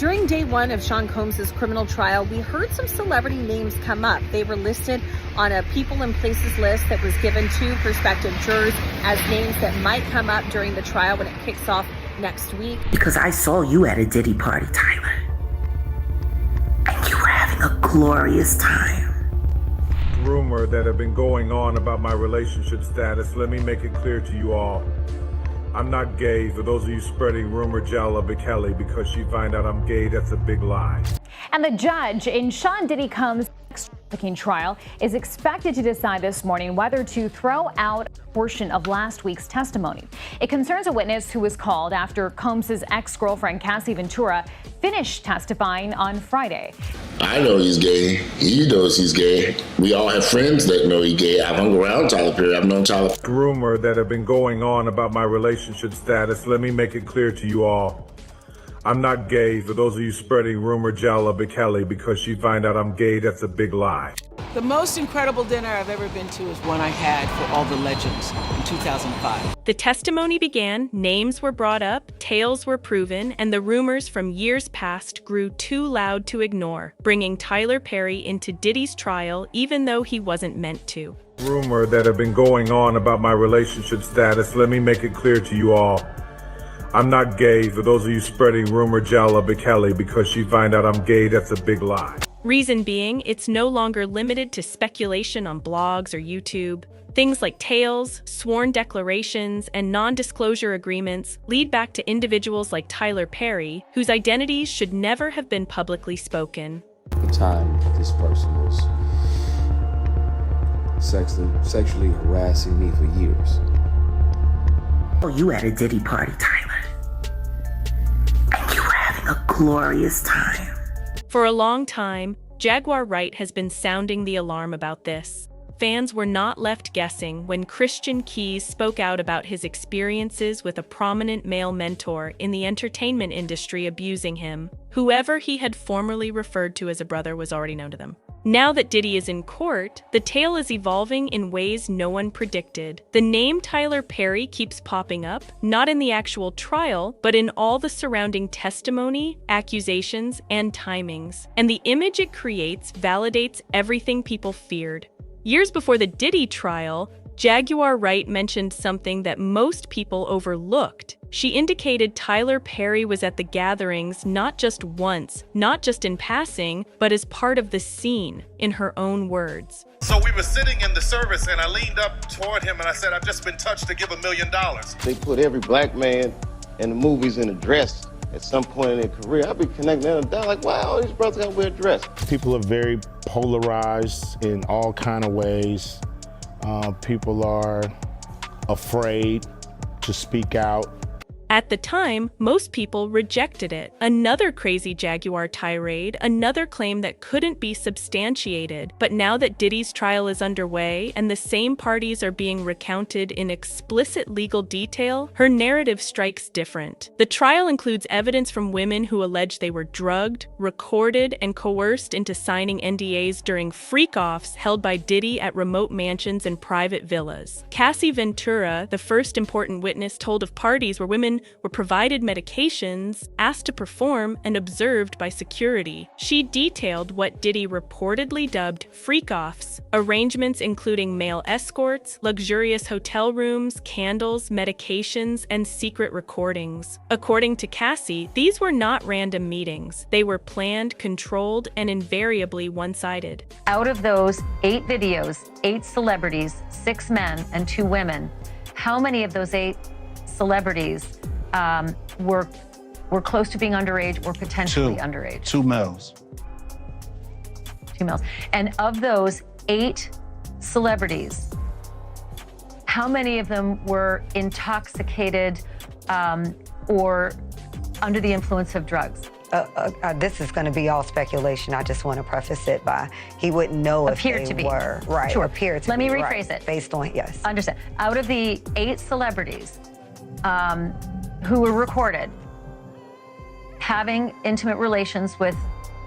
During day one of Sean Combs' criminal trial, we heard some celebrity names come up. They were listed on a people and places list that was given to prospective jurors as names that might come up during the trial when it kicks off next week. Because I saw you at a Diddy party, Tyler. And you were having a glorious time. Rumor that have been going on about my relationship status. Let me make it clear to you all. I'm not gay. For those of you spreading rumor Jella Kelly because she find out I'm gay, that's a big lie. And the judge in Sean Diddy Combs' trafficking trial is expected to decide this morning whether to throw out a portion of last week's testimony. It concerns a witness who was called after Combs' ex-girlfriend Cassie Ventura finished testifying on Friday. I know he's gay. He knows he's gay. We all have friends that know he's gay. I've hung around Tyler Perry. I've known Tyler. Rumor that have been going on about my relationship status. Let me make it clear to you all. I'm not gay. For those of you spreading rumor Jella Kelly because she find out I'm gay, that's a big lie. The most incredible dinner I've ever been to is one I had for all the legends in 2005. The testimony began, names were brought up, tales were proven, and the rumors from years past grew too loud to ignore, bringing Tyler Perry into Diddy's trial even though he wasn't meant to. Rumor that have been going on about my relationship status. Let me make it clear to you all. I'm not gay. For those of you spreading rumor Jella Kelly because she find out I'm gay, that's a big lie. Reason being, it's no longer limited to speculation on blogs or YouTube. Things like tales, sworn declarations, and non-disclosure agreements lead back to individuals like Tyler Perry, whose identities should never have been publicly spoken. The time this person was sexually harassing me for years. Oh, you at a Diddy party, Tyler. And you were having a glorious time. For a long time, Jaguar Wright has been sounding the alarm about this. Fans were not left guessing when Christian Keys spoke out about his experiences with a prominent male mentor in the entertainment industry abusing him. Whoever he had formerly referred to as a brother was already known to them. Now that Diddy is in court, the tale is evolving in ways no one predicted. The name Tyler Perry keeps popping up, not in the actual trial, but in all the surrounding testimony, accusations, and timings. And the image it creates validates everything people feared. Years before the Diddy trial, Jaguar Wright mentioned something that most people overlooked. She indicated Tyler Perry was at the gatherings not just once, not just in passing, but as part of the scene, in her own words. So we were sitting in the service and I leaned up toward him and I said, I've just been touched to give $1 million. They put every black man in the movies in a dress at some point in their career. I'd be connecting them down like, wow, all these brothers gotta wear a dress. People are very polarized in all kind of ways. People are afraid to speak out. At the time, most people rejected it. Another crazy Jaguar tirade, another claim that couldn't be substantiated. But now that Diddy's trial is underway and the same parties are being recounted in explicit legal detail, her narrative strikes different. The trial includes evidence from women who allege they were drugged, recorded, and coerced into signing NDAs during freak-offs held by Diddy at remote mansions and private villas. Cassie Ventura, the first important witness, told of parties where women were provided medications, asked to perform, and observed by security. She detailed what Diddy reportedly dubbed freak-offs, arrangements including male escorts, luxurious hotel rooms, candles, medications, and secret recordings. According to Cassie, these were not random meetings. They were planned, controlled, and invariably one-sided. Out of those 8 videos, 8 celebrities, 6 men and 2 women, how many of those 8 celebrities were close to being underage or potentially underage? 2 males. 2 males. And of those 8 celebrities, how many of them were intoxicated or under the influence of drugs? This is going to be all speculation. I just want to preface it by he wouldn't know if they were. Right. Sure. Appear to Let be. me rephrase it. Based on, yes. Understand. Out of the 8 celebrities who were recorded having intimate relations with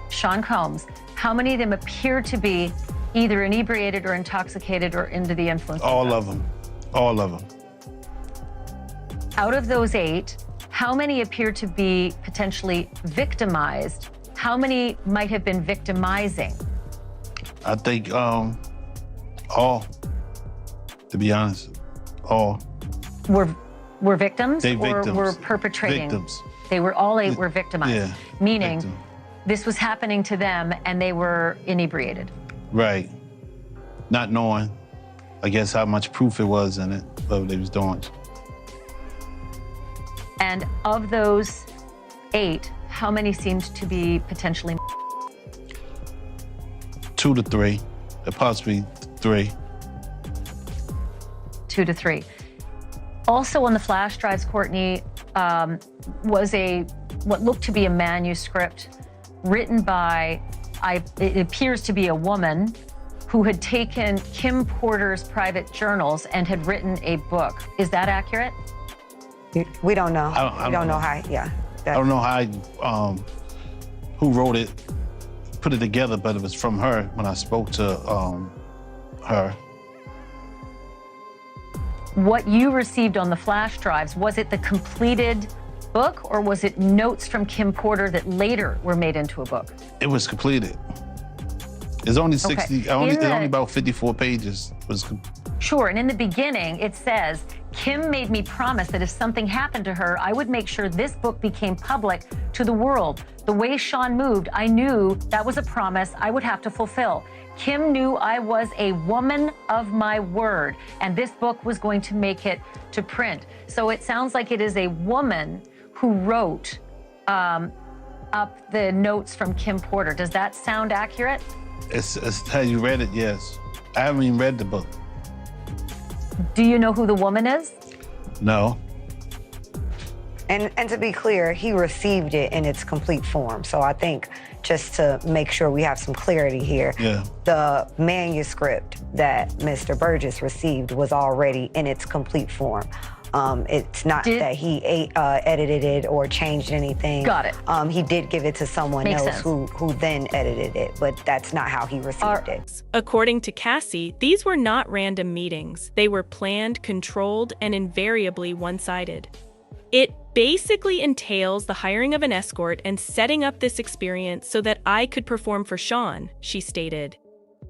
Sean Combs, how many of them appeared to be either inebriated or intoxicated or under the influence of drugs? All of them. All of them. Out of those 8, How many appear to be potentially victimized? How many might have been victimizing? I think all, to be honest, all. Were victims They or victims. were perpetrating? Victims. They were all 8 were victimized. Yeah. Meaning Victim. this was happening to them and they were inebriated. Right. Not knowing, I guess, how much proof it was in it, what they was doing. And of those 8, how many seemed to be potentially? 2 to 3, possibly 3. 2 to 3. Also on the flash drives, Courtney, was what looked to be a manuscript written by, it appears to be a woman who had taken Kim Porter's private journals and had written a book. Is that accurate? We don't know. I don't know. How, yeah. I don't know how, who wrote it, put it together, but it was from her when I spoke to her. What you received on the flash drives, was it the completed book or was it notes from Kim Porter that later were made into a book? It was completed. It's only 60, Okay. only about 54 pages. Sure, and in the beginning, it says, Kim made me promise that if something happened to her, I would make sure this book became public to the world. The way Sean moved, I knew that was a promise I would have to fulfill. Kim knew I was a woman of my word, and this book was going to make it to print. So it sounds like it is a woman who wrote up the notes from Kim Porter. Does that sound accurate? It's how you read it, yes. I haven't even read the book. Do you know who the woman is? No. And to be clear, he received it in its complete form. So I think just to make sure we have some clarity here, the manuscript that Mr. Burgess received was already in its complete form. It's not that he edited it or changed anything. Got it. He did give it to someone Makes else sense. who then edited it, but that's not how he received it. According to Cassie, these were not random meetings. They were planned, controlled, and invariably one-sided. It basically entails the hiring of an escort and setting up this experience so that I could perform for Sean, she stated.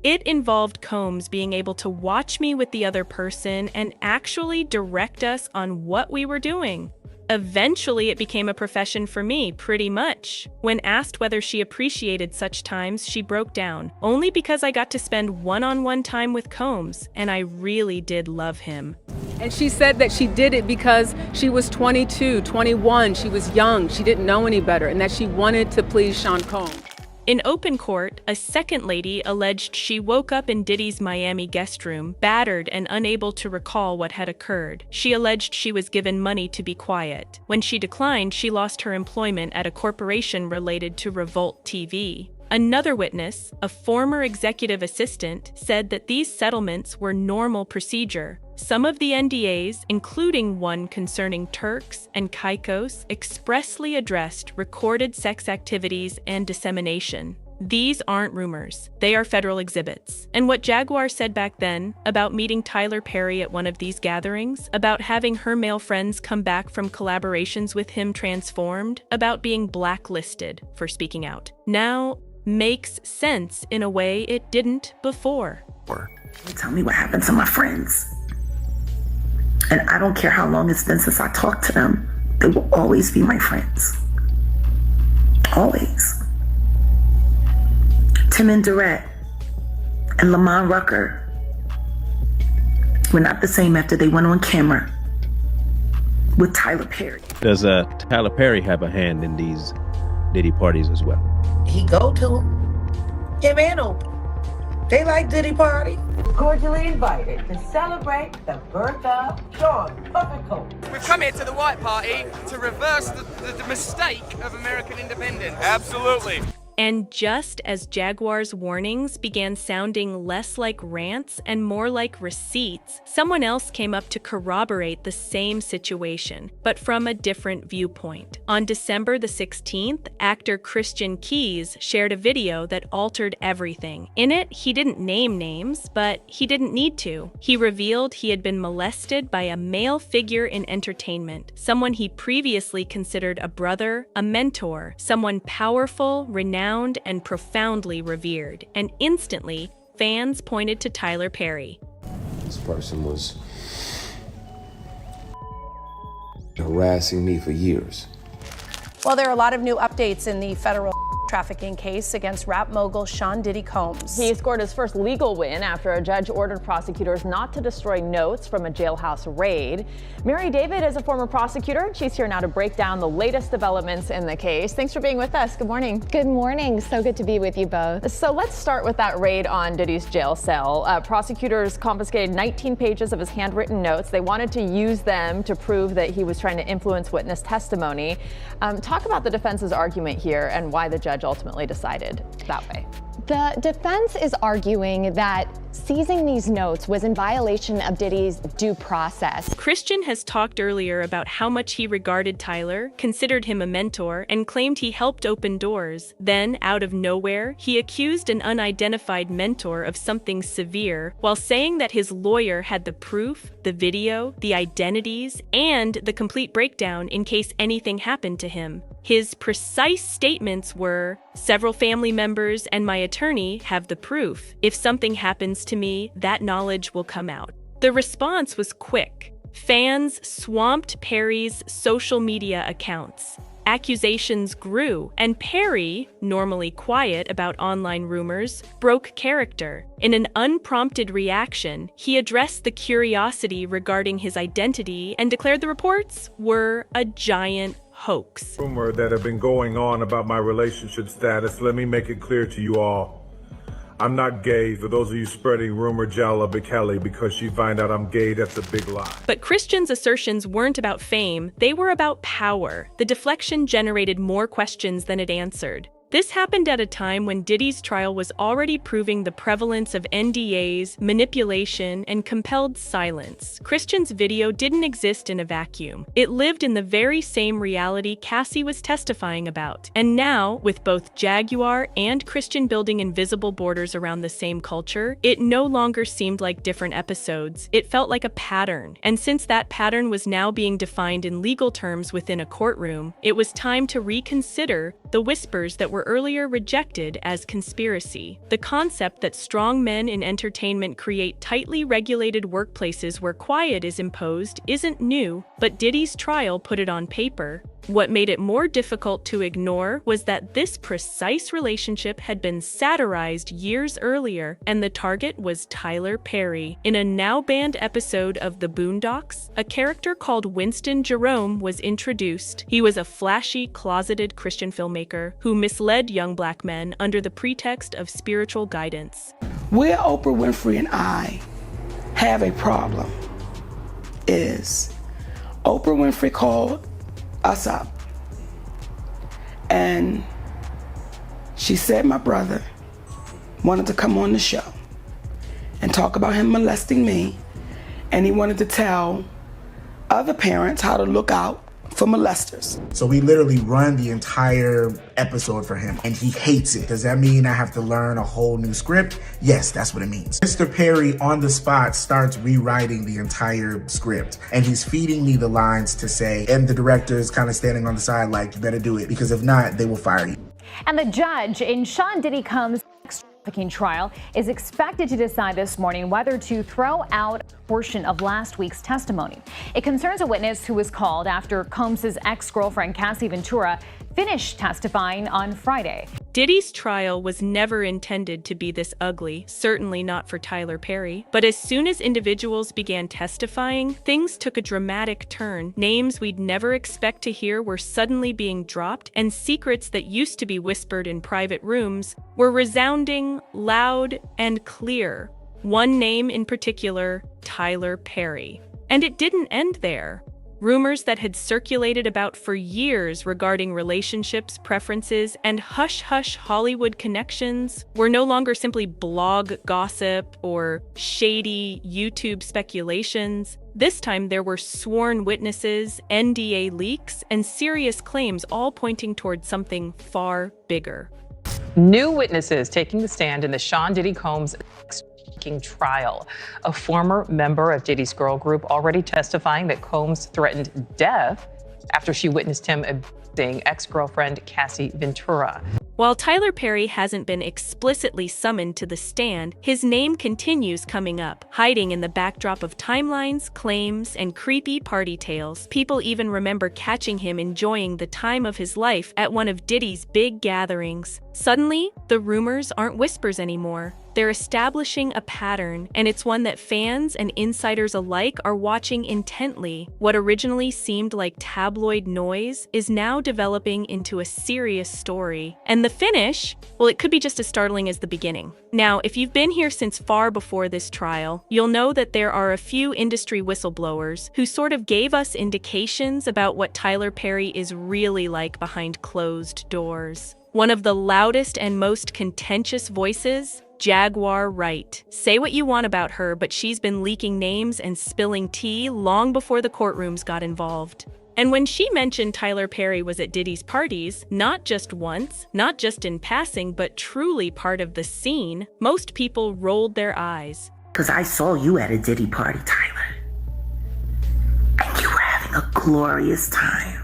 It involved Combs being able to watch me with the other person and actually direct us on what we were doing. Eventually, it became a profession for me, pretty much. When asked whether she appreciated such times, she broke down. Only because I got to spend one-on-one time with Combs, and I really did love him. And she said that she did it because she was 22, 21, she was young, she didn't know any better, and that she wanted to please Sean Combs. In open court, a second lady alleged she woke up in Diddy's Miami guest room, battered and unable to recall what had occurred. She alleged she was given money to be quiet. When she declined, she lost her employment at a corporation related to Revolt TV. Another witness, a former executive assistant, said that these settlements were normal procedure. Some of the NDAs, including one concerning Turks and Caicos, expressly addressed recorded sex activities and dissemination. These aren't rumors. They are federal exhibits. And what Jaguar said back then about meeting Tyler Perry at one of these gatherings, about having her male friends come back from collaborations with him transformed, about being blacklisted for speaking out, now makes sense in a way it didn't before. Tell me what happened to my friends. And I don't care how long it's been since I talked to them. They will always be my friends. Always. Tim and Durrett and Lamont Rucker were not the same after they went on camera with Tyler Perry. Does Tyler Perry have a hand in these Diddy parties as well? He go to him and Oprah. They like Diddy party. Cordially invited to celebrate the birth of Sean Puffin. We've come here to the White Party to reverse the mistake of American independence. Absolutely. And just as Jaguar's warnings began sounding less like rants and more like receipts, someone else came up to corroborate the same situation, but from a different viewpoint. On December the 16th, actor Christian Keys shared a video that altered everything. In it, he didn't name names, but he didn't need to. He revealed he had been molested by a male figure in entertainment, someone he previously considered a brother, a mentor, someone powerful, renowned, and profoundly revered. And instantly, fans pointed to Tyler Perry. This person was harassing me for years. Well, there are a lot of new updates in the federal trafficking case against rap mogul Sean Diddy Combs. He scored his first legal win after a judge ordered prosecutors not to destroy notes from a jailhouse raid. Mary David is a former prosecutor. She's here now to break down the latest developments in the case. Thanks for being with us. Good morning. Good morning. So good to be with you both. So let's start with that raid on Diddy's jail cell. Prosecutors confiscated 19 pages of his handwritten notes. They wanted to use them to prove that he was trying to influence witness testimony. Talk about the defense's argument here and why the judge ultimately decided that way. The defense is arguing that seizing these notes was in violation of Diddy's due process. Christian has talked earlier about how much he regarded Tyler, considered him a mentor, and claimed he helped open doors. Then, out of nowhere, he accused an unidentified mentor of something severe, while saying that his lawyer had the proof, the video, the identities, and the complete breakdown in case anything happened to him. His precise statements were, "Several family members and my attorney have the proof. If something happens to me, that knowledge will come out." The response was quick. Fans swamped Perry's social media accounts. Accusations grew, and Perry, normally quiet about online rumors, broke character. In an unprompted reaction, he addressed the curiosity regarding his identity and declared the reports were a giant hoax. Rumor that have been going on about my relationship status, let me make it clear to you all. I'm not gay. For those of you spreading rumor Jalla Kelly because you find out I'm gay, that's a big lie. But Christian's assertions weren't about fame, they were about power. The deflection generated more questions than it answered. This happened at a time when Diddy's trial was already proving the prevalence of NDAs, manipulation, and compelled silence. Christian's video didn't exist in a vacuum. It lived in the very same reality Cassie was testifying about. And now, with both Jaguar and Christian building invisible borders around the same culture, it no longer seemed like different episodes. It felt like a pattern. And since that pattern was now being defined in legal terms within a courtroom, it was time to reconsider the whispers that were earlier rejected as conspiracy. The concept that strong men in entertainment create tightly regulated workplaces where quiet is imposed isn't new, but Diddy's trial put it on paper. What made it more difficult to ignore was that this precise relationship had been satirized years earlier, and the target was Tyler Perry. In a now-banned episode of The Boondocks, a character called Winston Jerome was introduced. He was a flashy, closeted Christian filmmaker who misled young black men under the pretext of spiritual guidance. Where Oprah Winfrey and I have a problem is Oprah Winfrey called us up and she said my brother wanted to come on the show and talk about him molesting me, and he wanted to tell other parents how to look out for molesters. So we literally run the entire episode for him, and he hates it. Does that mean I have to learn a whole new script? Yes, that's what it means. Mr. Perry on the spot starts rewriting the entire script, and he's feeding me the lines to say, and the director is kind of standing on the side like, you better do it, because if not, they will fire you. And the judge in Sean Diddy Combs' trafficking trial is expected to decide this morning whether to throw out a portion of last week's testimony. It concerns a witness who was called after Combs' ex-girlfriend Cassie Ventura finished testifying on Friday. Diddy's trial was never intended to be this ugly, certainly not for Tyler Perry. But as soon as individuals began testifying, things took a dramatic turn. Names we'd never expect to hear were suddenly being dropped, and secrets that used to be whispered in private rooms were resounding, loud, and clear. One name in particular, Tyler Perry. And it didn't end there. Rumors that had circulated about for years regarding relationships, preferences, and hush-hush Hollywood connections were no longer simply blog gossip or shady YouTube speculations. This time there were sworn witnesses, NDA leaks, and serious claims all pointing towards something far bigger. New witnesses taking the stand in the Sean Diddy Combs trial. A former member of Diddy's girl group already testifying that Combs threatened death after she witnessed him abusing ex-girlfriend Cassie Ventura. While Tyler Perry hasn't been explicitly summoned to the stand, his name continues coming up, hiding in the backdrop of timelines, claims, and creepy party tales. People even remember catching him enjoying the time of his life at one of Diddy's big gatherings. Suddenly, the rumors aren't whispers anymore. They're establishing a pattern, and it's one that fans and insiders alike are watching intently. What originally seemed like tabloid noise is now developing into a serious story. And the finish, well, it could be just as startling as the beginning. Now, if you've been here since far before this trial, you'll know that there are a few industry whistleblowers who sort of gave us indications about what Tyler Perry is really like behind closed doors. One of the loudest and most contentious voices, Jaguar Wright. Say what you want about her, but she's been leaking names and spilling tea long before the courtrooms got involved. And when she mentioned Tyler Perry was at Diddy's parties, not just once, not just in passing, but truly part of the scene, most people rolled their eyes. Because I saw you at a Diddy party, Tyler. And you were having a glorious time.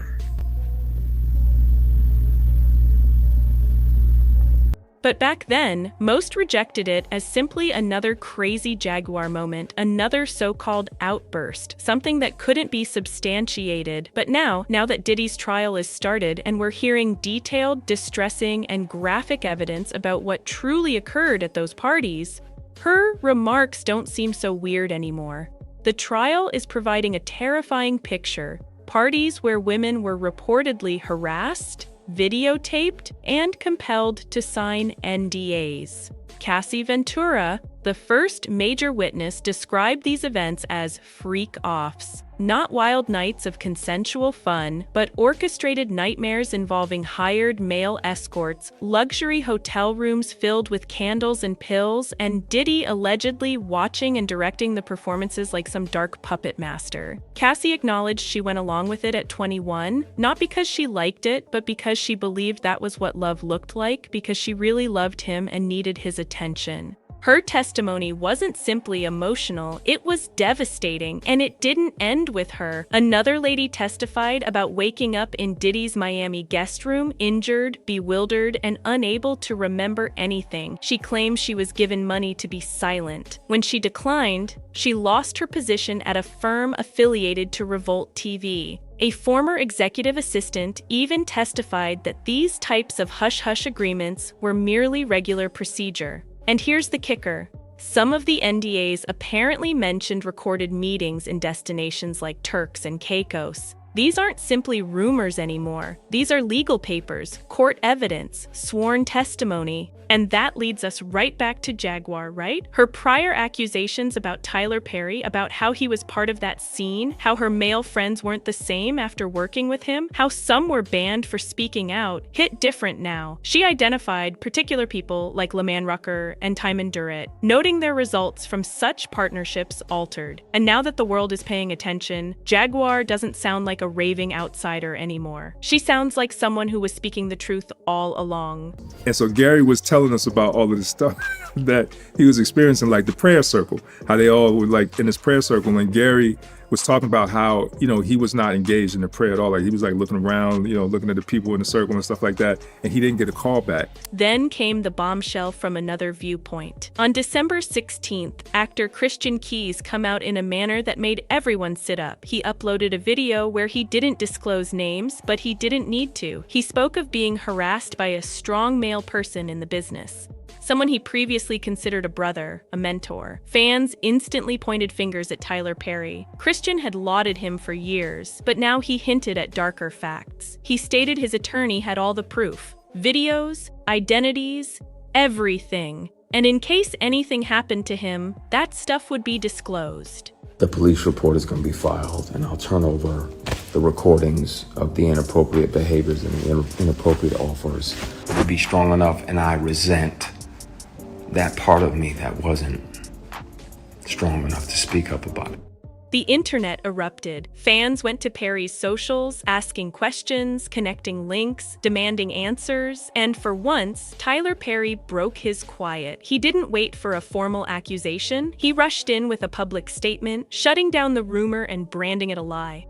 But back then, most rejected it as simply another crazy Jaguar moment, another so-called outburst, something that couldn't be substantiated. But now that Diddy's trial is started and we're hearing detailed, distressing, and graphic evidence about what truly occurred at those parties, her remarks don't seem so weird anymore. The trial is providing a terrifying picture. Parties where women were reportedly harassed, videotaped, and compelled to sign NDAs. Cassie Ventura, the first major witness, described these events as freak-offs. Not wild nights of consensual fun, but orchestrated nightmares involving hired male escorts, luxury hotel rooms filled with candles and pills, and Diddy allegedly watching and directing the performances like some dark puppet master. Cassie acknowledged she went along with it at 21, not because she liked it, but because she believed that was what love looked like, because she really loved him and needed his attention. Her testimony wasn't simply emotional, it was devastating, and it didn't end with her. Another lady testified about waking up in Diddy's Miami guest room, injured, bewildered, and unable to remember anything. She claimed she was given money to be silent. When she declined, she lost her position at a firm affiliated to Revolt TV. A former executive assistant even testified that these types of hush-hush agreements were merely regular procedure. And here's the kicker. Some of the NDAs apparently mentioned recorded meetings in destinations like Turks and Caicos. These aren't simply rumors anymore. These are legal papers, court evidence, sworn testimony. And that leads us right back to Jaguar, right? Her prior accusations about Tyler Perry, about how he was part of that scene, how her male friends weren't the same after working with him, how some were banned for speaking out, hit different now. She identified particular people like LeMan Rucker and Timon Durrett, noting their results from such partnerships altered. And now that the world is paying attention, Jaguar doesn't sound like a raving outsider anymore. She sounds like someone who was speaking the truth all along. And so Gary was telling us about all of this stuff that he was experiencing, like the prayer circle, how they all were like in this prayer circle, and Gary was talking about how, he was not engaged in the prayer at all. Like he was like looking around, looking at the people in the circle and stuff like that, and he didn't get a call back. Then came the bombshell from another viewpoint. On December 16th, actor Christian Keyes come out in a manner that made everyone sit up. He uploaded a video where he didn't disclose names, but he didn't need to. He spoke of being harassed by a strong male person in the business. Someone he previously considered a brother, a mentor. Fans instantly pointed fingers at Tyler Perry. Christian had lauded him for years, but now he hinted at darker facts. He stated his attorney had all the proof. Videos, identities, everything. And in case anything happened to him, that stuff would be disclosed. The police report is going to be filed, and I'll turn over the recordings of the inappropriate behaviors and the inappropriate offers to be strong enough, and I resent that part of me that wasn't strong enough to speak up about it. The internet erupted. Fans went to Perry's socials, asking questions, connecting links, demanding answers, and for once, Tyler Perry broke his quiet. He didn't wait for a formal accusation. He rushed in with a public statement, shutting down the rumor and branding it a lie.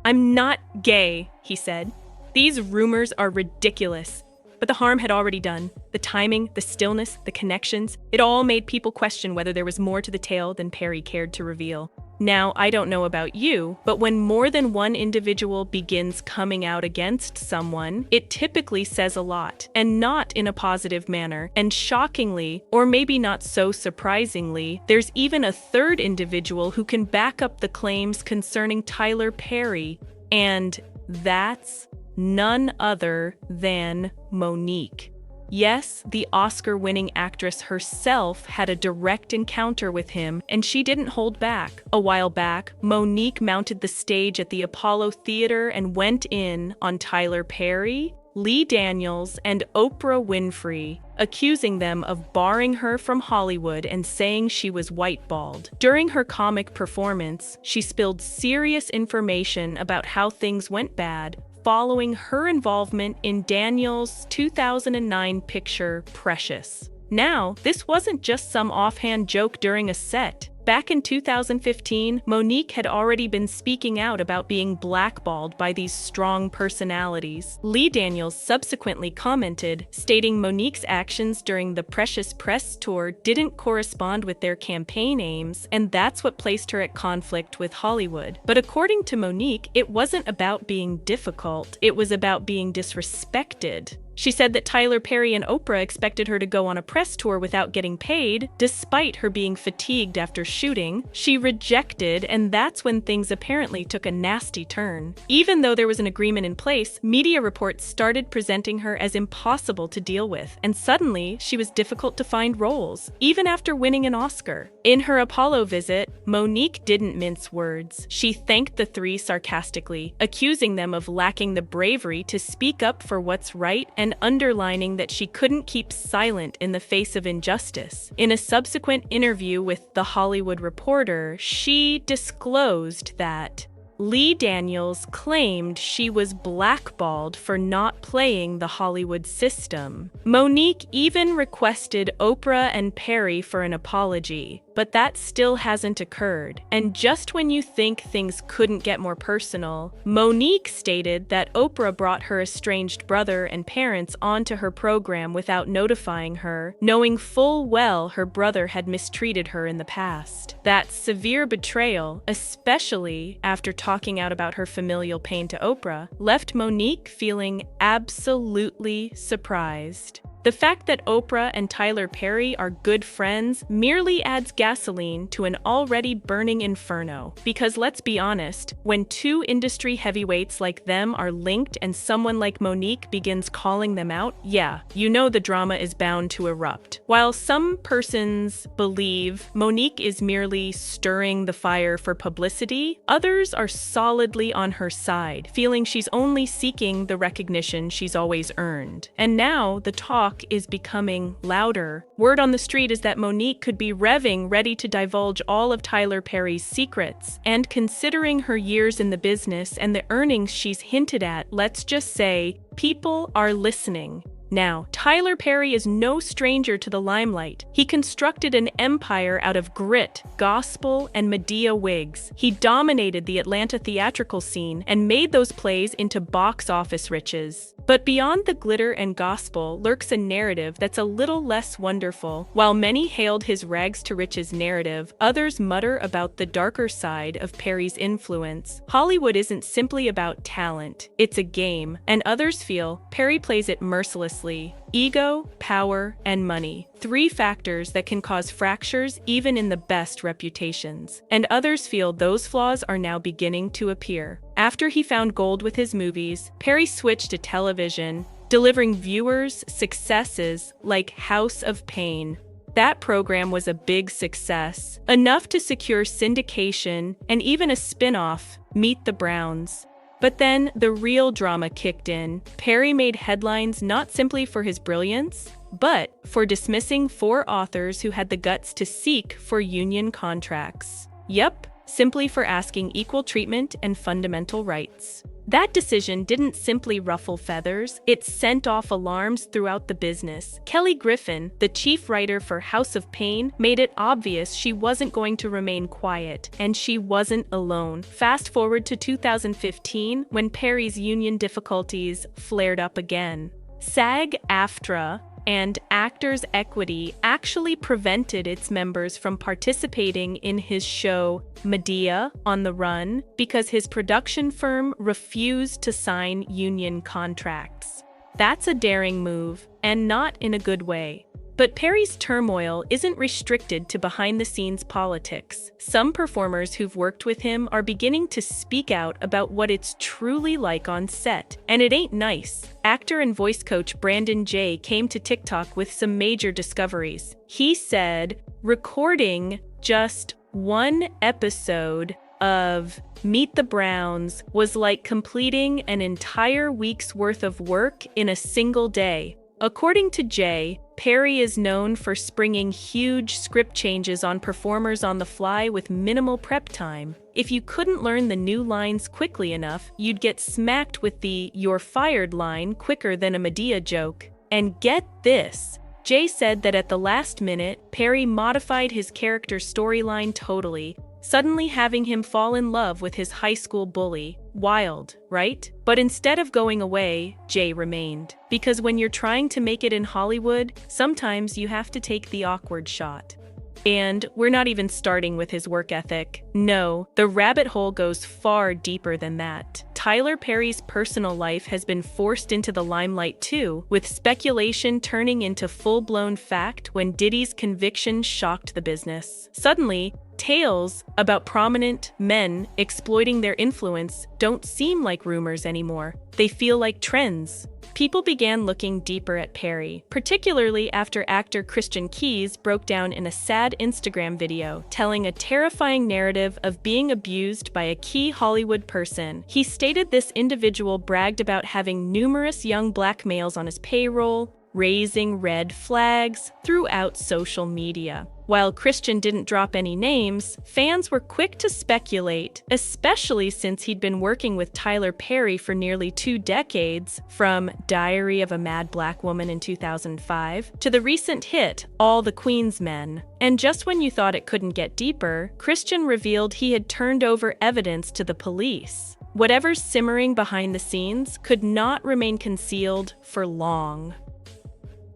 "I'm not gay," he said. "These rumors are ridiculous." But the harm had already done. The timing, the stillness, the connections, it all made people question whether there was more to the tale than Perry cared to reveal. Now, I don't know about you, but when more than one individual begins coming out against someone, it typically says a lot, and not in a positive manner. And shockingly, or maybe not so surprisingly, there's even a third individual who can back up the claims concerning Tyler Perry, and that's none other than Monique. Yes, the Oscar-winning actress herself had a direct encounter with him, and she didn't hold back. A while back, Monique mounted the stage at the Apollo Theater and went in on Tyler Perry, Lee Daniels, and Oprah Winfrey, accusing them of barring her from Hollywood and saying she was white-balled. During her comic performance, she spilled serious information about how things went bad following her involvement in Daniels' 2009 picture, Precious. Now, this wasn't just some offhand joke during a set. Back in 2015, Monique had already been speaking out about being blackballed by these strong personalities. Lee Daniels subsequently commented, stating Monique's actions during the Precious press tour didn't correspond with their campaign aims, and that's what placed her at conflict with Hollywood. But according to Monique, it wasn't about being difficult, it was about being disrespected. She said that Tyler Perry and Oprah expected her to go on a press tour without getting paid, despite her being fatigued after shooting. She rejected, and that's when things apparently took a nasty turn. Even though there was an agreement in place, media reports started presenting her as impossible to deal with, and suddenly she was difficult to find roles, even after winning an Oscar. In her Apollo visit, Monique didn't mince words. She thanked the three sarcastically, accusing them of lacking the bravery to speak up for what's right and underlining that she couldn't keep silent in the face of injustice. In a subsequent interview with The Hollywood Reporter, she disclosed that Lee Daniels claimed she was blackballed for not playing the Hollywood system. Monique even requested Oprah and Perry for an apology, but that still hasn't occurred. And just when you think things couldn't get more personal, Monique stated that Oprah brought her estranged brother and parents onto her program without notifying her, knowing full well her brother had mistreated her in the past. That severe betrayal, especially after talking out about her familial pain to Oprah, left Monique feeling absolutely surprised. The fact that Oprah and Tyler Perry are good friends merely adds gasoline to an already burning inferno. Because let's be honest, when two industry heavyweights like them are linked and someone like Monique begins calling them out, yeah, you know the drama is bound to erupt. While some persons believe Monique is merely stirring the fire for publicity, others are solidly on her side, feeling she's only seeking the recognition she's always earned. And now the talk is becoming louder. Word on the street is that Monique could be revving, ready to divulge all of Tyler Perry's secrets. And considering her years in the business and the earnings she's hinted at, let's just say, people are listening. Now, Tyler Perry is no stranger to the limelight. He constructed an empire out of grit, gospel, and Medea wigs. He dominated the Atlanta theatrical scene and made those plays into box office riches. But beyond the glitter and gospel lurks a narrative that's a little less wonderful. While many hailed his rags to riches narrative, others mutter about the darker side of Perry's influence. Hollywood isn't simply about talent, it's a game, and others feel Perry plays it mercilessly. Ego, power, and money. Three factors that can cause fractures even in the best reputations. And others feel those flaws are now beginning to appear. After he found gold with his movies, Perry switched to television, delivering viewers successes like House of Pain. That program was a big success, enough to secure syndication and even a spin-off, Meet the Browns. But then the real drama kicked in. Perry made headlines not simply for his brilliance, but for dismissing 4 authors who had the guts to seek for union contracts. Yup, simply for asking equal treatment and fundamental rights. That decision didn't simply ruffle feathers, it sent off alarms throughout the business. Kelly Griffin, the chief writer for House of Pain, made it obvious she wasn't going to remain quiet, and she wasn't alone. Fast forward to 2015, when Perry's union difficulties flared up again. SAG-AFTRA and Actors Equity actually prevented its members from participating in his show Medea on the Run because his production firm refused to sign union contracts. That's a daring move, and not in a good way. But Perry's turmoil isn't restricted to behind-the-scenes politics. Some performers who've worked with him are beginning to speak out about what it's truly like on set. And it ain't nice. Actor and voice coach Brandon Jay came to TikTok with some major discoveries. He said, recording just 1 episode of Meet the Browns was like completing an entire week's worth of work in a single day. According to Jay, Perry is known for springing huge script changes on performers on the fly with minimal prep time. If you couldn't learn the new lines quickly enough, you'd get smacked with the "you're fired" line quicker than a Medea joke. And get this, Jay said that at the last minute, Perry modified his character's storyline totally, suddenly having him fall in love with his high school bully. Wild, right? But instead of going away, Jay remained. Because when you're trying to make it in Hollywood, sometimes you have to take the awkward shot. And we're not even starting with his work ethic. No, the rabbit hole goes far deeper than that. Tyler Perry's personal life has been forced into the limelight too, with speculation turning into full-blown fact when Diddy's conviction shocked the business. Suddenly, tales about prominent men exploiting their influence don't seem like rumors anymore. They feel like trends. People began looking deeper at Perry, particularly after actor Christian Keyes broke down in a sad Instagram video, telling a terrifying narrative of being abused by a key Hollywood person. He stated this individual bragged about having numerous young black males on his payroll, raising red flags throughout social media. While Christian didn't drop any names, fans were quick to speculate, especially since he'd been working with Tyler Perry for nearly 2 decades, from Diary of a Mad Black Woman in 2005 to the recent hit All the Queen's Men. And just when you thought it couldn't get deeper, Christian revealed he had turned over evidence to the police. Whatever's simmering behind the scenes could not remain concealed for long.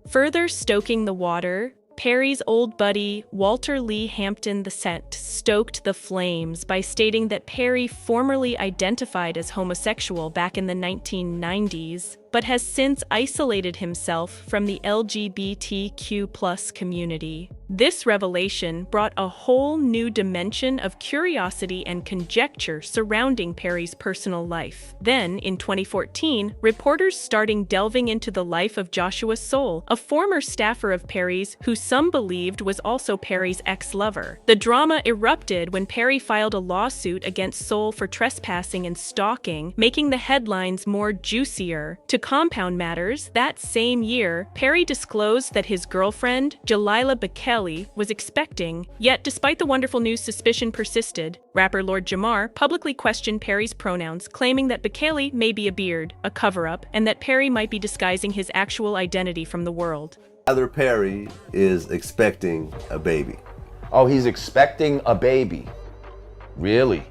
Further stoking the water, Perry's old buddy, Walter Lee Hampton II, stoked the flames by stating that Perry formerly identified as homosexual back in the 1990s, but has since isolated himself from the LGBTQ+ community. This revelation brought a whole new dimension of curiosity and conjecture surrounding Perry's personal life. Then, in 2014, reporters started delving into the life of Joshua Soule, a former staffer of Perry's who some believed was also Perry's ex-lover. The drama erupted when Perry filed a lawsuit against Soule for trespassing and stalking, making the headlines more juicier. To compound matters, that same year, Perry disclosed that his girlfriend, Jalila Bekele, was expecting, yet despite the wonderful news, suspicion persisted. Rapper Lord Jamar publicly questioned Perry's pronouns, claiming that Bekele may be a beard, a cover-up, and that Perry might be disguising his actual identity from the world. Tyler Perry is expecting a baby. Oh, he's expecting a baby. Really?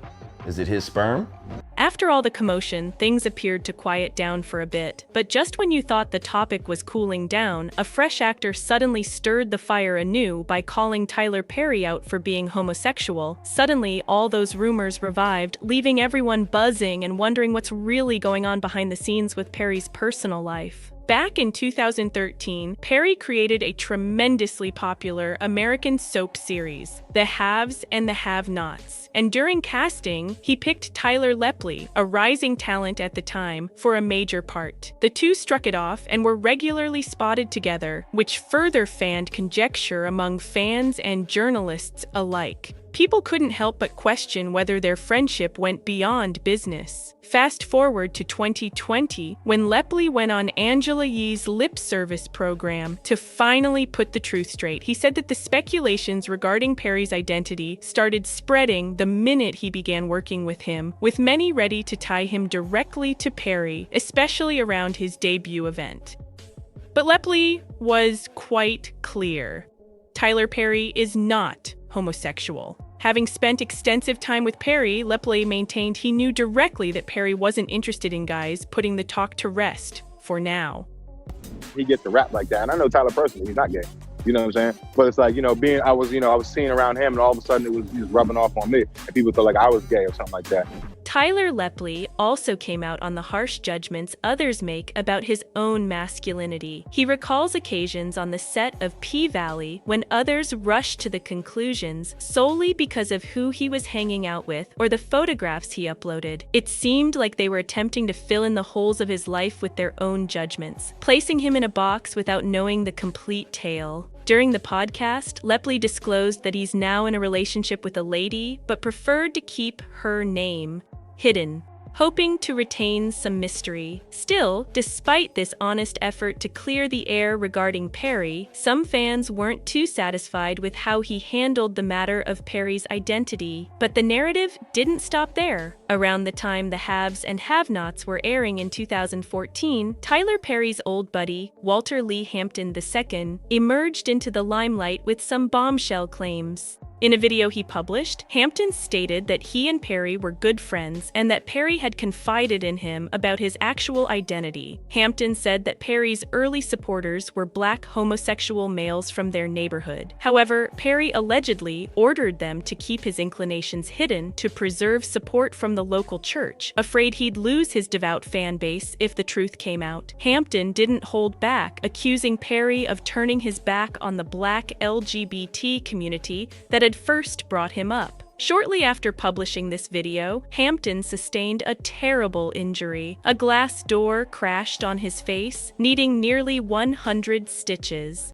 Is it his sperm? After all the commotion, things appeared to quiet down for a bit. But just when you thought the topic was cooling down, a fresh actor suddenly stirred the fire anew by calling Tyler Perry out for being homosexual. Suddenly, all those rumors revived, leaving everyone buzzing and wondering what's really going on behind the scenes with Perry's personal life. Back in 2013, Perry created a tremendously popular American soap series, The Haves and the Have-Nots. And during casting, he picked Tyler Lepley, a rising talent at the time, for a major part. The two struck it off and were regularly spotted together, which further fanned conjecture among fans and journalists alike. people couldn't help but question whether their friendship went beyond business. Fast forward to 2020, when Lepley went on Angela Yee's lip service program to finally put the truth straight. He said that the speculations regarding Perry's identity started spreading the minute he began working with him, with many ready to tie him directly to Perry, especially around his debut event. But Lepley was quite clear. Tyler Perry is not homosexual. Having spent extensive time with Perry, Lepley maintained he knew directly that Perry wasn't interested in guys, putting the talk to rest for now. He gets to rap like that, and I know Tyler personally, he's not gay. You know what I'm saying? But it's like, I was seeing around him, and all of a sudden he was rubbing off on me, and people thought like I was gay or something like that. Tyler Lepley also came out on the harsh judgments others make about his own masculinity. He recalls occasions on the set of P-Valley when others rushed to the conclusions solely because of who he was hanging out with or the photographs he uploaded. It seemed like they were attempting to fill in the holes of his life with their own judgments, placing him in a box without knowing the complete tale. During the podcast, Lepley disclosed that he's now in a relationship with a lady, but preferred to keep her name hidden, hoping to retain some mystery. Still, despite this honest effort to clear the air regarding Perry, some fans weren't too satisfied with how he handled the matter of Perry's identity. But the narrative didn't stop there. Around the time The Haves and Have-Nots were airing in 2014, Tyler Perry's old buddy, Walter Lee Hampton II, emerged into the limelight with some bombshell claims. In a video he published, Hampton stated that he and Perry were good friends and that Perry had confided in him about his actual identity. Hampton said that Perry's early supporters were black homosexual males from their neighborhood. However, Perry allegedly ordered them to keep his inclinations hidden to preserve support from the local church, afraid he'd lose his devout fan base if the truth came out. Hampton didn't hold back, accusing Perry of turning his back on the black LGBT community that had first brought him up. Shortly after publishing this video, Hampton sustained a terrible injury. A glass door crashed on his face, needing nearly 100 stitches.